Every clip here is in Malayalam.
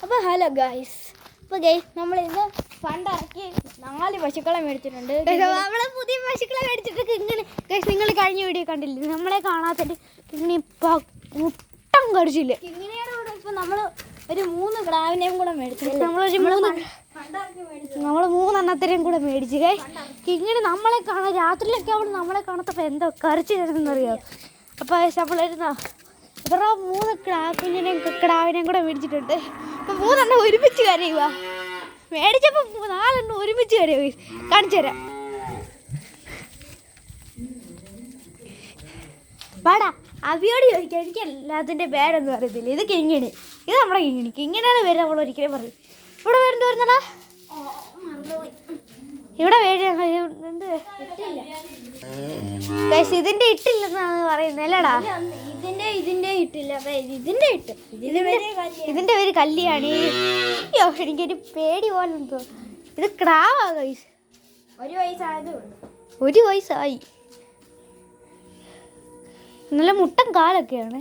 അപ്പോൾ ഹലോ ഗൈസ്. അപ്പോൾ ഗൈസ് നമ്മളിന്ന് ഫണ്ടിറക്കി 4 പശുക്കളെ മേടിച്ചിട്ടുണ്ട്. നമ്മളെ പുതിയ പശുക്കളെ മേടിച്ചിട്ട് ഇങ്ങനെ ഗൈസ് നിങ്ങൾ കഴിഞ്ഞ വീഡിയോ കണ്ടില്ലേ, നമ്മളെ കാണാത്തിട്ട് ഇങ്ങനെ മുട്ടം കടിച്ചില്ലേ. ഇങ്ങനെയാണ് കൂടെ ഇപ്പോൾ നമ്മൾ ഒരു 3 കിടാവിനെയും കൂടെ മേടിച്ചിട്ടുണ്ട്. നമ്മൾ 3 എണ്ണത്തിനെയും കൂടെ മേടിച്ചു. ഇങ്ങനെ നമ്മളെ കാണാൻ രാത്രിയിലൊക്കെ അവൾ നമ്മളെ കാണത്തപ്പോൾ എന്തോ കറിച്ച് തരുന്നറിയാം. അപ്പോൾ നമ്മളിരുന്ന ഇവരുടെ 3 കിടാവിനെയും കൂടെ മേടിച്ചിട്ടുണ്ട്. അപ്പോൾ 3 എണ്ണം ഒരുമിച്ച് കരയുക. മേടിച്ചപ്പോൾ 4 എണ്ണം ഒരുമിച്ച് കരയുക. കാണിച്ചു തരാം. പാടാ അവിയോട് ചോദിക്കാം. എനിക്ക് എല്ലാത്തിൻ്റെ പേരൊന്നും അറിയത്തില്ല. ഇത് കിങ്ങിണി, ഇത് നമ്മുടെ കിങ്ങിണി. കിങ്ങിനാണ് പേര് നമ്മൾ ഒരിക്കലും പറയും. ഇവിടെ പേരെന്ത് വരുന്നടാ? ഇവിടെ പേര് ഇതിന്റെ ഇട്ടില്ലെന്നാണ് പറയുന്നത് അല്ലേടാ? ഇതിന്റെ ഇട്ടില്ല, ഇതിന്റെ ഇട്ട്. ഇതിന്റെ പേര് കല്യാണി. അയ്യോ എനിക്കൊരു പേടി പോലെ എന്തോ. ഇത് ക്രാവാ ഗൈസ്. 1 വയസ്സായതുകൊണ്ട് 1 വയസ്സായി. നല്ല മുട്ടൻ കാലൊക്കെയാണ്.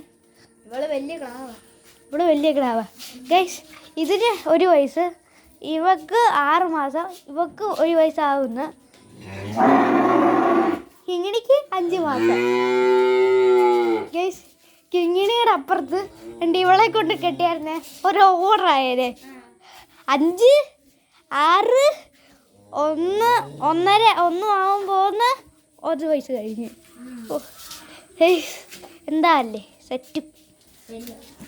ഇവിടെ വലിയ ക്രാവാ ഗൈസ്. ഇതിന് 1 വയസ്സ്, ഇവക്ക് 6 മാസം, ഇവക്ക് 1 വയസ്സാവുന്ന, കിങ്ങിണിക്ക് 5 മാസം. ഗൈസ് കിങ്ങിണിയുടെ അപ്പുറത്ത് എൻ്റെ ഇവളെ കൊണ്ട് കെട്ടിയായിരുന്നേ ഒരു ഓർഡറായേ. 5, 6, 1, 1.5, 1 ആവുമ്പോൾ 1 വയസ്സ് കഴിഞ്ഞ്. എന്താ അല്ലേ സെറ്റ്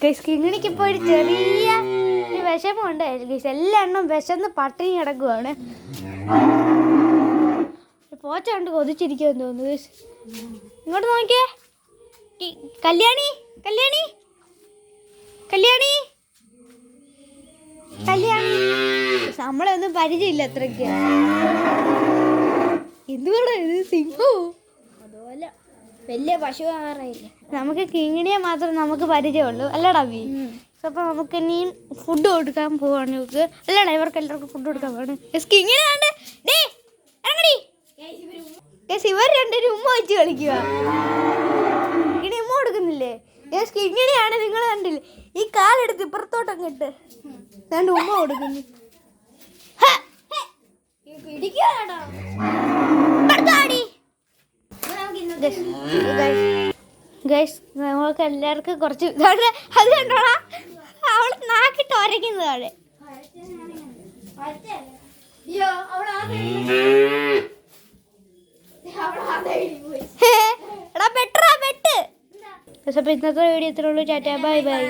ഗൈസ്. കിങ്ങിണിക്ക് ഇപ്പോൾ ഒരു ചെറിയ വിഷമമുണ്ട് ഗൈസ്. എല്ലാ എണ്ണം വിശന്ന് പട്ടിണി കിടക്കുവാണ്. പോച്ച കൊണ്ട് കൊതിച്ചിരിക്കുമെന്ന് തോന്നുന്നു ഗൈസ്. ഇങ്ങോട്ട് നോക്കിയേ. കല്യാണി കല്യാണി കല്യാണി കല്യാണി. നമ്മളെ ഒന്നും പരിചയമില്ല അത്രയ്ക്ക്. എന്തുകൊണ്ടാ ഇത് സിംഹവും അതുപോലെ വലിയ പശു കാണാറില്ല. നമുക്ക് കിങ്ങിണിയെ മാത്രം നമുക്ക് പരിചയമുള്ളൂ അല്ലടാ ബി. അപ്പോൾ നമുക്ക് ഇനിയും ഫുഡ് കൊടുക്കാൻ പോവാണ്. നമുക്ക് അല്ലടാ ഇവർക്ക് എല്ലാവർക്കും ഫുഡ് കൊടുക്കാൻ പോവാണ്. കിങ്ങിണി കണ്ട് ഇറങ്ങടി. ഇവർ 2 ഉമ്മ വെച്ച് കളിക്കുക. ഇനി ഉമ്മ കൊടുക്കുന്നില്ലേ? കിങ്ങിണിയാണ് നിങ്ങൾ കണ്ടില്ലേ, ഈ കാലെടുത്ത് ഇപ്പുറത്തോട്ടങ്ങ് ഇട്ട് രണ്ട് ഉമ്മ കൊടുക്കുന്നു. ഗൈസ് നമുക്ക് എല്ലാവർക്കും കുറച്ച് അത് കണ്ടോടാ, അവൾ നാക്കിട്ട് ഒരയ്ക്കുന്നത് താഴെ. എടാ പെട്ടറാ പെട്ട്. അപ്പോൾ ഇന്നത്തെ വീഡിയോ ഇത്രയുള്ളൂ. Tata bye by.